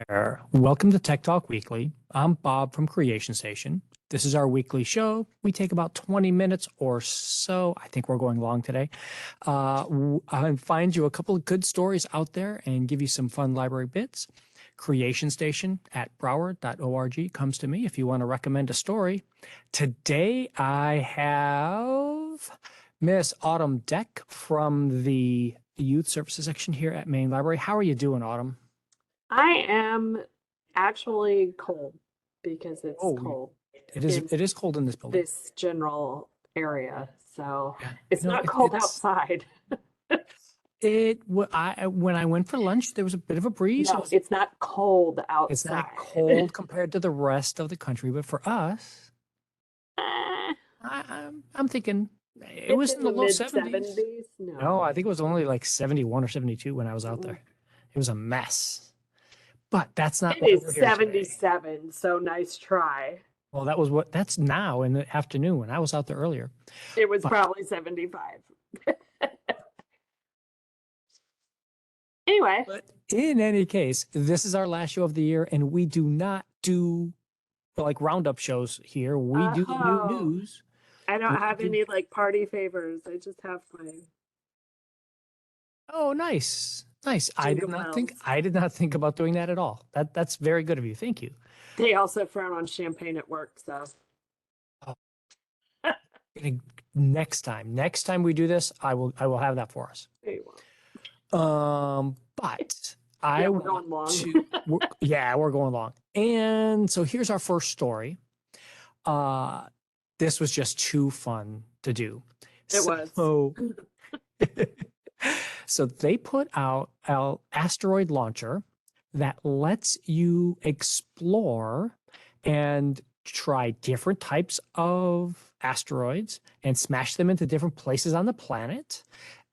There. Welcome to Tech Talk Weekly. I'm Bob from Creation Station. This is our weekly show. We take about 20 minutes or so. I think we're going long today. I find you a couple of good stories out there and give you some fun library bits. Creation Station at broward.org comes to me if you want to recommend a story. Today I have Miss Autumn Deck from the Youth Services section here at Main Library. How are you doing, Autumn? I am actually cold because it's Oh, cold it is in it is cold in this building. this general area. So Yeah. it's No, not cold outside. when I went for lunch, there was a bit of a breeze. No, it's not cold It's not outside. cold compared to the rest of the country, but for us, Eh, I'm thinking it it's was in in the the low mid 70s. 70s. No, No. I think it was only like 71 or 72 when I was out Mm-mm. there. It was a mess. But that's not It why is we're here today. 77, so nice try. Well, that's now in the afternoon when I was out there earlier. It was But probably 75. Anyway, but in any case, this is our last show of the year, and we do not do like roundup shows here. We do new oh, news. I don't We have do. any like party favors. I just have my Oh, nice, nice. jingle bells. I did not think about doing that at all. That's very good of you. Thank you. They also frown on champagne at work, so Oh, next time we do this, I will have that for us. there you go. But I Yeah, we're want going long. to. Yeah, we're going long. And so here's our first story. Uh, this was just too fun to do. It was. So, so they put out an asteroid launcher that lets you explore and try different types of asteroids and smash them into different places on the planet.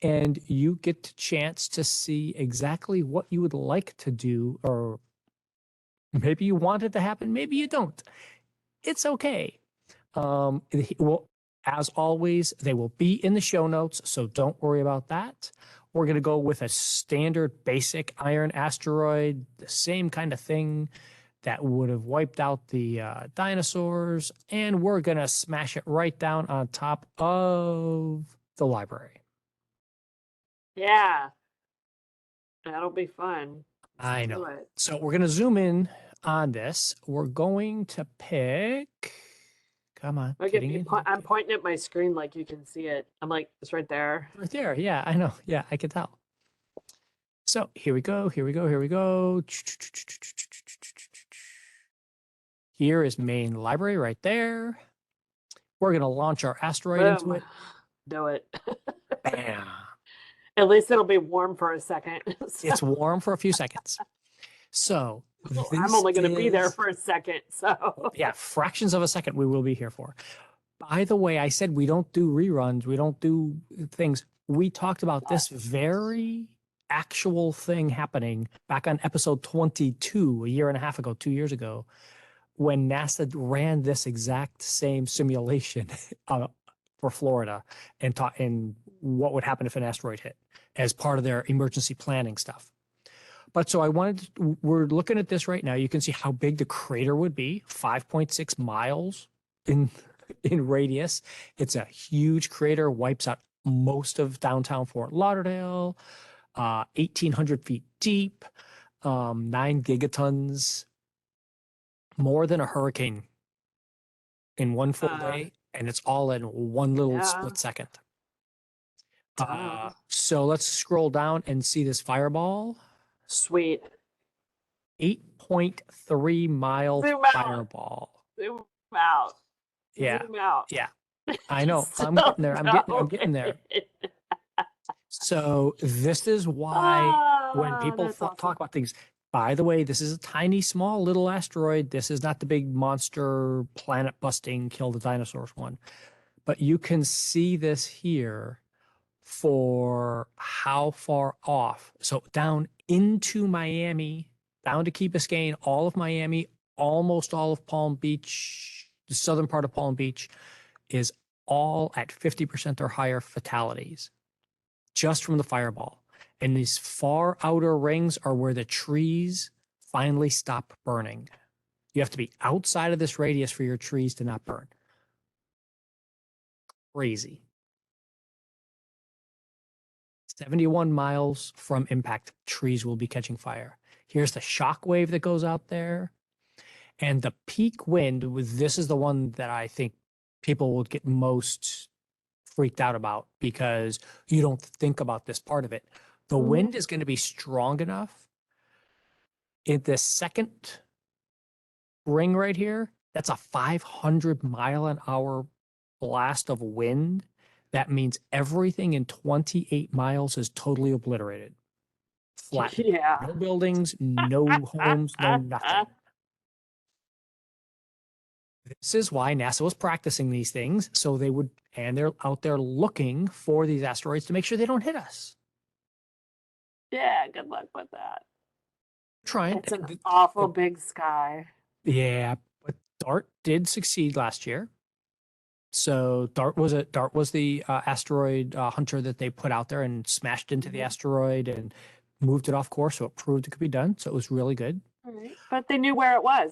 And you get the chance to see exactly what you would like to do, or maybe you want it to happen, maybe you don't. It's okay. Well, as always, they will be in the show notes, so don't worry about that. We're going to go with a standard basic iron asteroid, the same kind of thing that would have wiped out the dinosaurs, and we're going to smash it right down on top of the library. Yeah, that'll be fun. I Do know. it. So we're going to zoom in on this. We're going to pick. Come on, Like if getting you in point, here. I'm pointing at my screen like you can see it. I'm like, it's right there. Right there. Yeah, I know. Yeah, I can tell. So here we go. Here we go. Here we go. Here is main library right there. We're going to launch our asteroid into Boom. it. Do it. Bam. At least it'll be warm for a second. It's warm for a few seconds. So I'm this only going to be there is, for a second. So yeah, fractions of a second we will be here for. By the way, I said we don't do reruns. We don't do things. We talked about this very actual thing happening back on episode 22, a year and a half ago, 2 years ago, when NASA ran this exact same simulation for Florida and taught in what would happen if an asteroid hit as part of their emergency planning stuff. But so we're looking at this right now. You can see how big the crater would be, 5.6 miles in radius. It's a huge crater, wipes out most of downtown Fort Lauderdale, 1,800 feet deep, 9 gigatons, more than a hurricane in one full day, and it's all in one little yeah. split second. Duh. So let's scroll down and see this fireball. Sweet. 8.3 mile Zoom out. fireball. Zoom out. Yeah. Zoom out. Yeah. I know. So I'm getting there. I'm getting there. So this is why when people that's awesome. talk about things, by the way, this is a tiny, small little asteroid. This is not the big monster planet busting, kill the dinosaurs one. But you can see this here for how far off. So down into Miami, down to Key Biscayne, all of Miami, almost all of Palm Beach, the southern part of Palm Beach is all at 50% or higher fatalities just from the fireball. And these far outer rings are where the trees finally stop burning. You have to be outside of this radius for your trees to not burn. Crazy. 71 miles from impact, trees will be catching fire. Here's the shock wave that goes out there. And the peak wind, this is the one that I think people will get most freaked out about because you don't think about this part of it. The wind is going to be strong enough in the second ring right here. That's a 500-mile-an-hour blast of wind. That means everything in 28 miles is totally obliterated. Flattened. Yeah. No buildings, no homes, no nothing. This is why NASA was practicing these things. So they would, and they're out there looking for these asteroids to make sure they don't hit us. Yeah, good luck with that. Trying. It's an awful big sky. Yeah, but DART did succeed last year. So DART was the asteroid hunter that they put out there and smashed into the asteroid and moved it off course. So it proved it could be done. So it was really good. All right. But they knew where it was.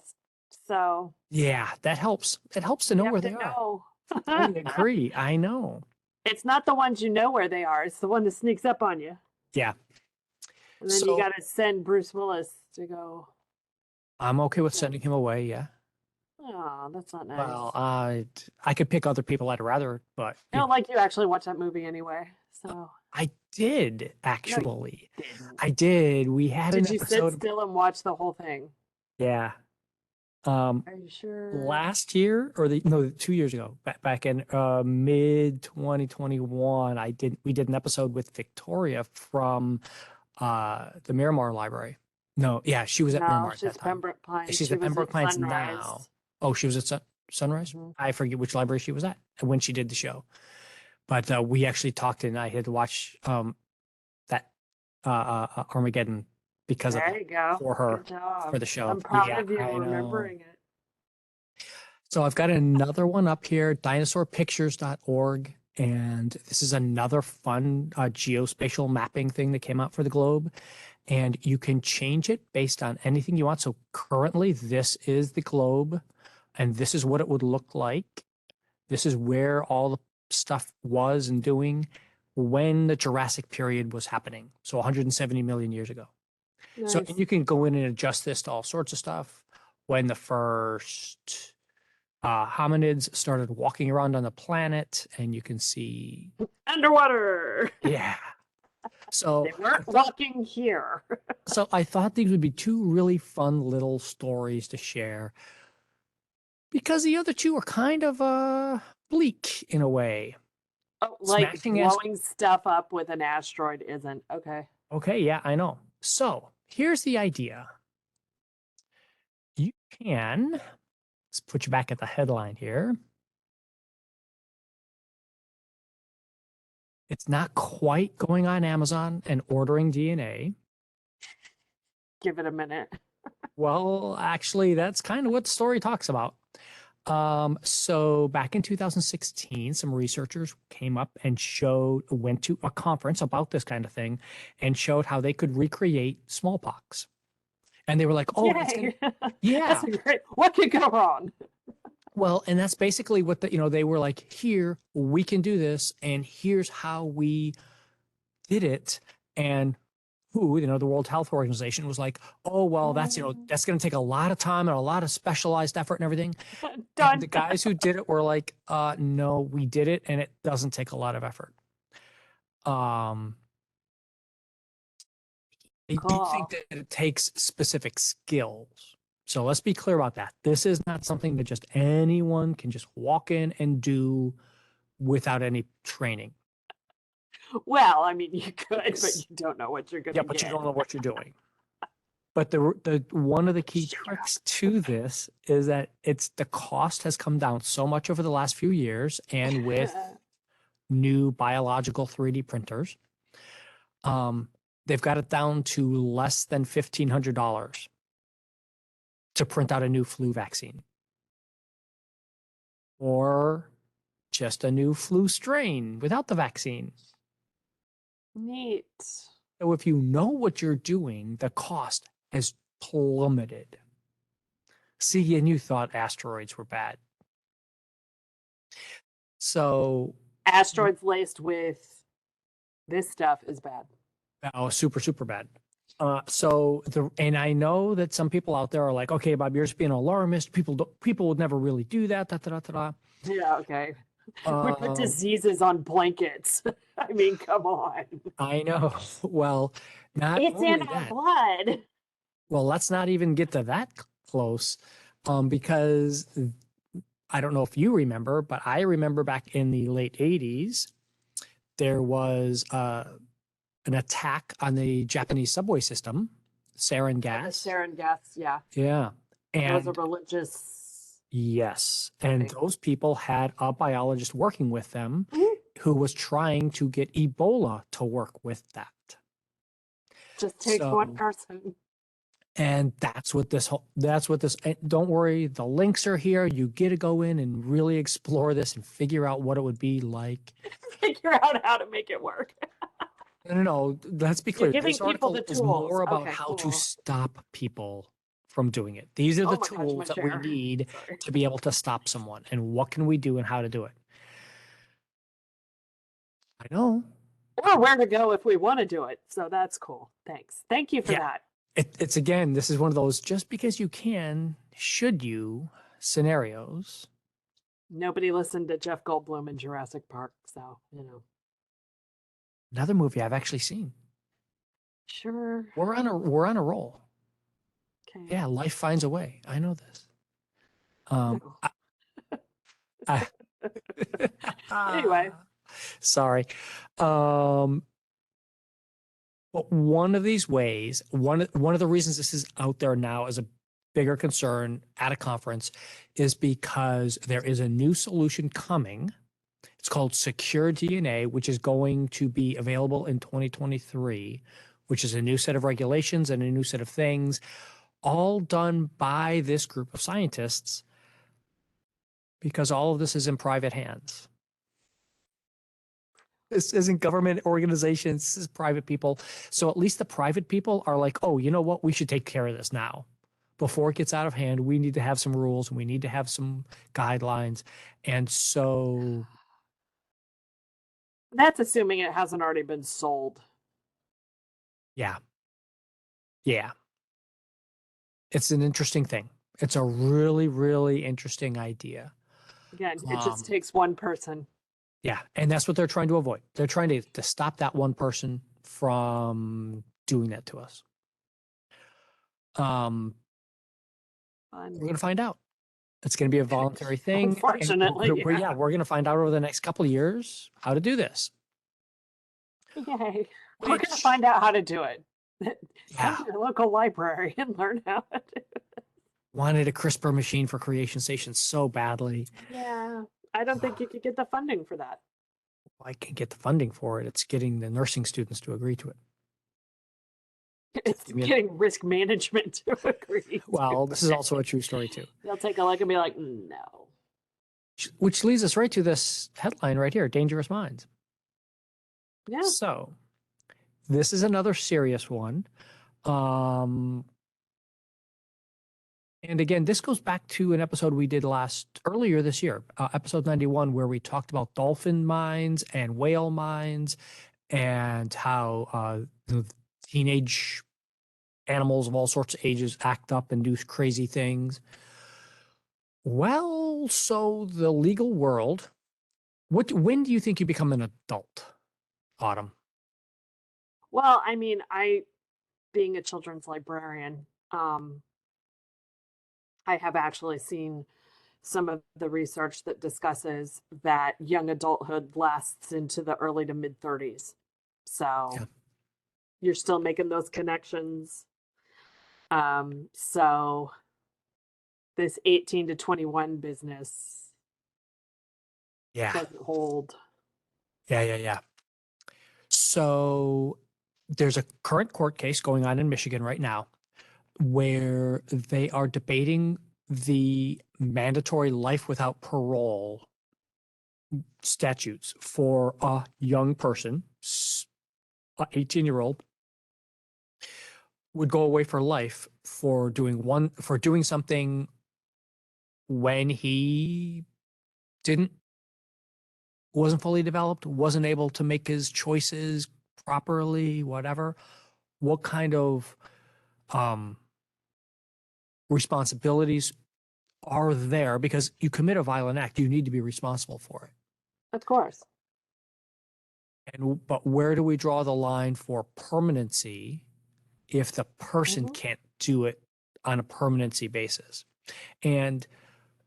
So yeah, that helps. It helps to know where they are. I agree. I know. It's not the ones you know where they are. It's the one that sneaks up on you. Yeah. And then you got to send Bruce Willis to go. I'm okay with sending him away. Yeah. Oh, that's not nice. Well, I could pick other people I'd rather, but I don't like you actually watch that movie anyway. So I did actually. No, you didn't. I did. We had Did an you episode. sit still and watch the whole thing? Yeah. Are you sure? Last year or 2 years ago, back in mid 2021, we did an episode with Victoria from the Miramar Library. No, yeah, she was at Miramar at she's that time. Pembroke Pines. She's at Pembroke Pines now. Oh, she was at Sunrise? I forget which library she was at when she did the show. But we actually talked and I had to watch that Armageddon because of there you go. for her Good job. for the show. I'm proud of you remembering it. So I've got another one up here, dinosaurpictures.org. And this is another fun geospatial mapping thing that came out for the globe. And you can change it based on anything you want. So currently, this is the globe, and this is what it would look like. This is where all the stuff was and doing when the Jurassic period was happening. So 170 million years ago. Nice. So and you can go in and adjust this to all sorts of stuff. When the first hominids started walking around on the planet, and you can see underwater. Yeah. So they weren't walking here. So I thought these would be two really fun little stories to share because the other two are kind of bleak in a way. Oh, like blowing stuff up with an asteroid isn't. Okay. Okay, yeah, I know. So here's the idea. You can, let's put you back at the headline here. It's not quite going on Amazon and ordering DNA. Give it a minute. Well, actually, that's kind of what the story talks about. So back in 2016, some researchers came up and went to a conference about this kind of thing and showed how they could recreate smallpox. And they were like, oh, yeah, that's great. What could go wrong? Well, and that's basically what they were like, here, we can do this, and here's how we did it. And the World Health Organization was like, oh, well, that's going to take a lot of time and a lot of specialized effort and everything. Done. And the guys who did it were like, no, we did it, and it doesn't take a lot of effort. They do think that it takes specific skills. So let's be clear about that. This is not something that just anyone can just walk in and do without any training. Well, I mean, you could, but you don't know what you're going to get. Yeah, but you don't know what you're doing. But the one of the key tricks to this is that the cost has come down so much over the last few years, and with new biological 3D printers, they've got it down to less than $1,500 to print out a new flu vaccine, or just a new flu strain without the vaccine. Neat. So if you know what you're doing, the cost has plummeted. See, and you thought asteroids were bad. So Asteroids laced with this stuff is bad. oh, super, super bad. And I know that some people out there are like, okay, Bob, you're just being alarmist. People would never really do that. Da, da, da, da, Yeah, okay. We put da. diseases on blankets. I mean, come on. I know. Well, not It's in only our that. blood. Well, let's not even get to that close, because I don't know if you remember, but I remember back in the late 80s, there was an attack on the Japanese subway system, sarin Oh, the gas. sarin gas, yeah. Yeah. That was a And religious yes, and thing. those people had a biologist working with them Mhm. who was trying to get Ebola to work with that. Just takes one So, person. and don't worry, the links are here. You get to go in and really explore this and figure out what it would be like. Figure out how to make it work. No, let's be You're clear. giving This people the article is tools. more about Okay, how to cool. stop people from doing it. These are Oh the my gosh, my tools that we chair. need Sorry. to be able to stop someone, and what can we do and how to do it. I know. Or where to go if we want to do it. So that's cool. Thanks. Thank you for Yeah. that. It's again, this is one of those just because you can, should you scenarios. Nobody listened to Jeff Goldblum in Jurassic Park, so Another movie I've actually seen. Sure. We're on a roll. Okay. Yeah, life finds a way. I know this. Um, No. I, Anyway, sorry. Um, but one of these ways, one of the reasons this is out there now as a bigger concern at a conference is because there is a new solution coming. It's called Secure DNA, which is going to be available in 2023, which is a new set of regulations and a new set of things, all done by this group of scientists, because all of this is in private hands. This isn't government organizations, this is private people. So at least the private people are like, oh, you know what? We should take care of this now. Before it gets out of hand, we need to have some rules and we need to have some guidelines. And so, that's assuming it hasn't already been sold. yeah, yeah, it's an interesting thing. It's a really, really interesting idea. Again, it just Um, takes one person. yeah, and that's what they're trying to avoid. They're trying to stop that one person from doing that to us. Um, we're Fun. going to find out. It's going to be a voluntary thing, and Unfortunately, yeah. we're going to find out over the next couple of years how to do this. Yay. We're going to Which, find out how to do it. Come yeah, to your local library and learn how to do it. wanted a CRISPR machine for creation stations so badly. Yeah. I don't think you could get the funding for that. I can get the funding for it. It's getting the nursing students to agree to it. It's getting risk management to agree. Well, this is also a true story too. They'll take a look and be like, no. Which leads us right to this headline right here, Dangerous Minds. Yeah. So this is another serious one. And again, this goes back to an episode we did earlier this year, episode 91, where we talked about dolphin minds and whale minds and how the teenage animals of all sorts of ages act up and do crazy things. Well, so the legal world, when do you think you become an adult, Autumn? Well, I mean, being a children's librarian, I have actually seen some of the research that discusses that young adulthood lasts into the early to mid 30s. So Yeah. you're still making those connections. So this 18 to 21 business Yeah. doesn't hold. Yeah. So there's a current court case going on in Michigan right now where they are debating the mandatory life without parole statutes for a young person, a 18-year-old, would go away for life for doing something when he didn't wasn't fully developed, wasn't able to make his choices properly, whatever. What kind of um, responsibilities are there? Because you commit a violent act, you need to be responsible for it. Of course. But where do we draw the line for permanency if the person Hmm. can't do it on a permanency basis? And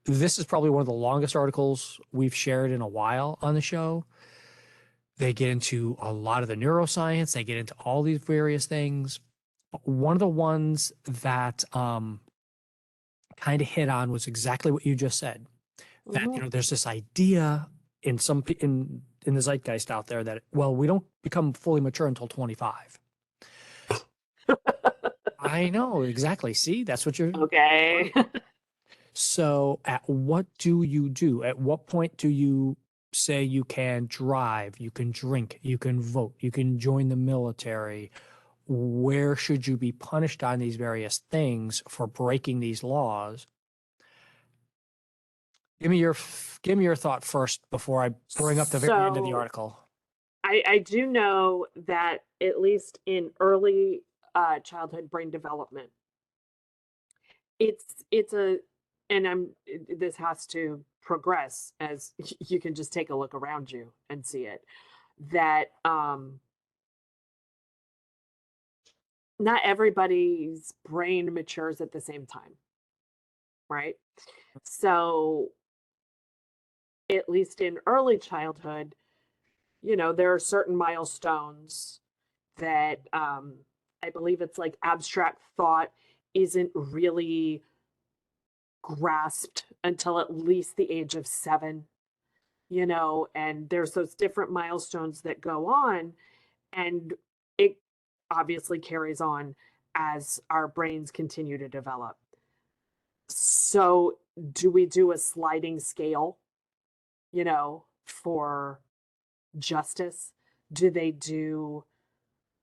this is probably one of the longest articles we've shared in a while on the show. They get into a lot of the neuroscience, they get into all these various things. But one of the ones that kind of hit on was exactly what you just said. That, Hmm. there's this idea in the zeitgeist out there that, well, we don't become fully mature until 25. I know exactly. See, that's what you're. Okay. So, at what do you do? At what point do you say you can drive, you can drink, you can vote, you can join the military? Where should you be punished on these various things for breaking these laws? Give me your thought first before I bring up the very end of the So article. I do know that at least in early childhood brain development, it's a, and this has to progress as you can just take a look around you and see it, that not everybody's brain matures at the same time, right? So at least in early childhood, there are certain milestones that I believe it's like abstract thought isn't really grasped until at least the age of 7, and there's those different milestones that go on, and it obviously carries on as our brains continue to develop. So, do we do a sliding scale, for justice? Do they do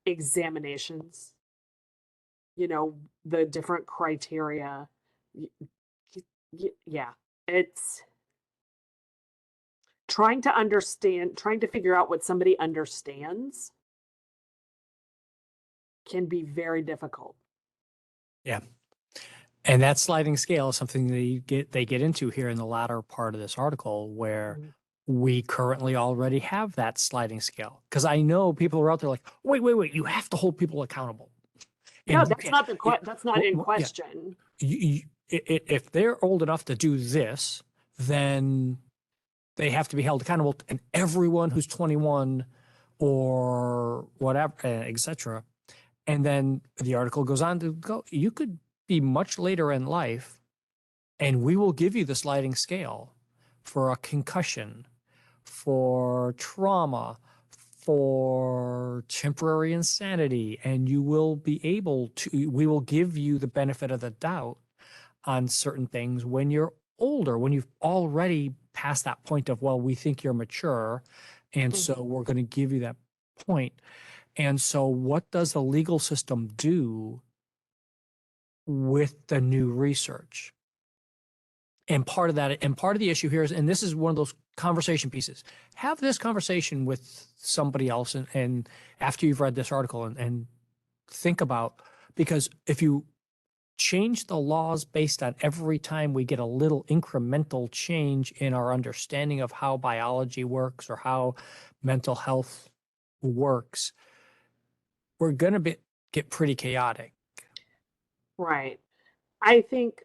examinations? The different criteria. Y- yeah, it's trying to figure out what somebody understands can be very difficult. Yeah. And that sliding scale is something they get into here in the latter part of this article, where Mhm. we currently already have that sliding scale. Because I know people are out there like, wait, you have to hold people accountable, No, and you can't. that's not in Yeah, question. if they're old enough to do this, then they have to be held accountable, and everyone who's 21 or whatever, etc. And then the article goes on to go, you could be much later in life, and we will give you the sliding scale for a concussion, for trauma, for temporary insanity, and you will be able to, we will give you the benefit of the doubt on certain things when you're older, when you've already passed that point of, well, we think you're mature, and Mhm. so we're going to give you that point. And so, what does the legal system do with the new research? And part of that, and part of the issue here is, and this is one of those conversation pieces, have this conversation with somebody else, and after you've read this article, and think about, because if you change the laws based on every time we get a little incremental change in our understanding of how biology works or how mental health works, we're going to get pretty chaotic. Right. I think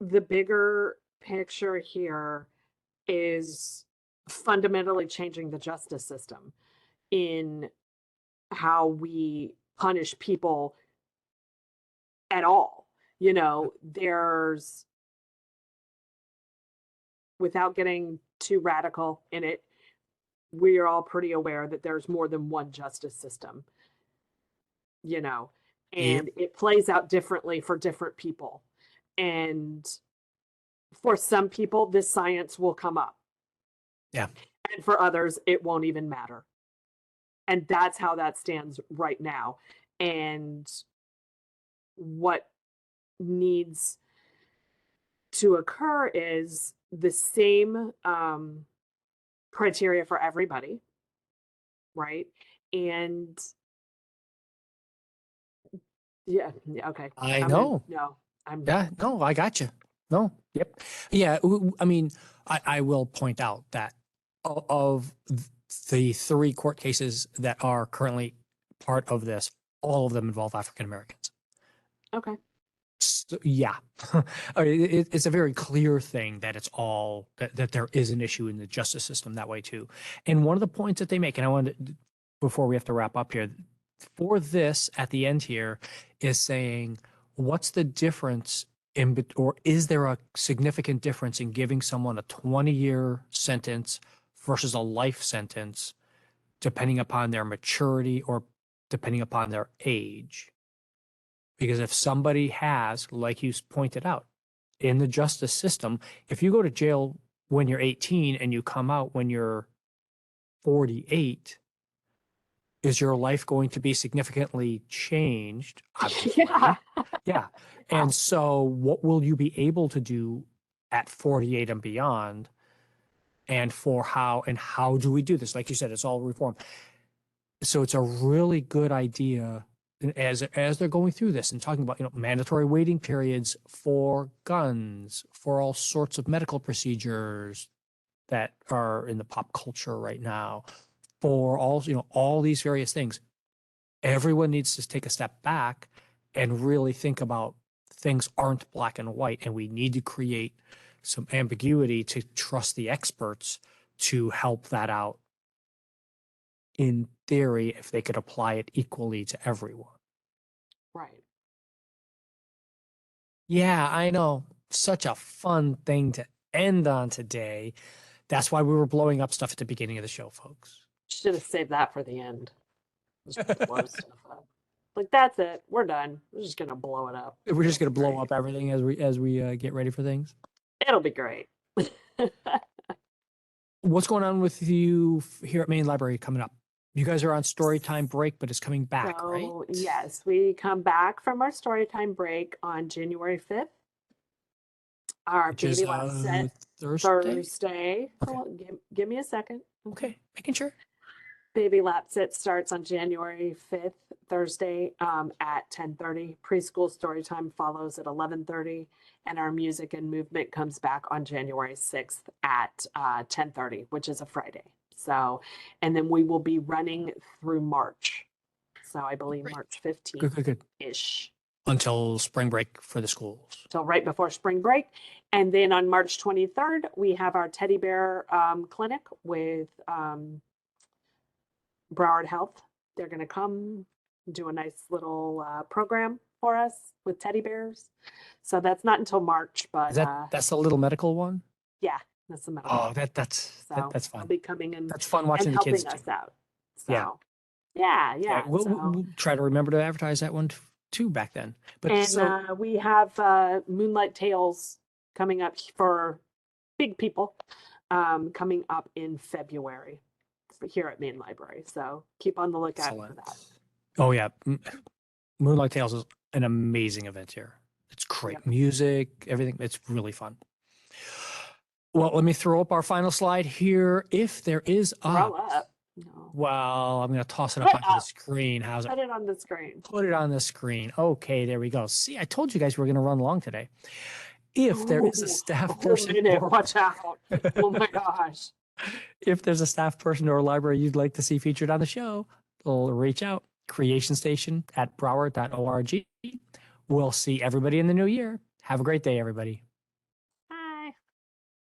the bigger picture here is fundamentally changing the justice system in how we punish people at all. There's, without getting too radical in it, we are all pretty aware that there's more than one justice system, you know, Yep. and it plays out differently for different people. And for some people, this science will come up, Yeah. and for others, it won't even matter. And that's how that stands right now. And what needs to occur is the same criteria for everybody, right? And yeah, yeah, okay. I I'm in. know. No, I'm Yeah, no, I got you. No, yep. Yeah, I mean, I will point out that of the three court cases that are currently part of this, all of them involve African Americans. okay. So, yeah, I mean, it's a very clear thing that it's all that there is an issue in the justice system that way too. And one of the points that they make, and I wanted before we have to wrap up here, for this at the end here is saying, what's the difference or is there a significant difference in giving someone a 20-year sentence versus a life sentence, depending upon their maturity or depending upon their age? Because if somebody has, like you pointed out, in the justice system, if you go to jail when you're 18 and you come out when you're 48, is your life going to be significantly changed? Yeah. Obviously. Yeah. And so what will you be able to do at 48 and beyond? And how do we do this? Like you said, it's all reform. So it's a really good idea as they're going through this and talking about, mandatory waiting periods for guns, for all sorts of medical procedures that are in the pop culture right now, for all these various things. Everyone needs to take a step back and really think about things aren't black and white, and we need to create some ambiguity to trust the experts to help that out in theory if they could apply it equally to everyone. Right. Yeah, I know. Such a fun thing to end on today. That's why we were blowing up stuff at the beginning of the show, folks. Should have saved that for the end. Just blow stuff up. Like that's it. We're done. We're just gonna blow it up. We're just It'll going be to blow great. up everything as we get ready for things. It'll be great. What's going on with you here at Main Library coming up? You guys are on story time break, but it's coming back, right? So yes, we come back from our story time break on January 5th. Our Which is baby lap set Thursday. Thursday. Okay. Hold on, give me a second. Okay. Making sure. Baby lap sit starts on January 5th, Thursday, at 10:30. Preschool story time follows at 11:30, and our music and movement comes back on January 6th at 10:30, which is a Friday. So, and then we will be running through March. So I believe Great. March Good, 15th good, good. ish. Until spring break for the schools. So right before spring break. And then on March 23rd, we have our teddy bear clinic with Broward Health. They're going to come do a nice little program for us with teddy bears. So that's not until March, but Is that's the little medical one? yeah, that's the medical. Oh, that's So fun. they'll be coming in That's fun and watching the kids helping too. us out. Yeah. So yeah, Yeah. yeah. We'll try to remember to advertise that one too back then. But And we have Moonlight Tales coming up for big people coming up in February here at Main Library. So keep on the lookout excellent. for that. Oh yeah. Moonlight Tales is an amazing event here. It's great Yep. music, everything. It's really fun. Well, let me throw up our final slide here. If there is Throw up. No. well, I'm going to toss it up onto the screen. How's it? Put it on the screen. Put it on the screen. Okay, there we go. See, I told you guys we were going to run long today. If there is a staff person, Watch out. Oh my gosh. If there's a staff person or a library you'd like to see featured on the show, reach out. creationstation@broward.org. We'll see everybody in the new year. Have a great day, everybody.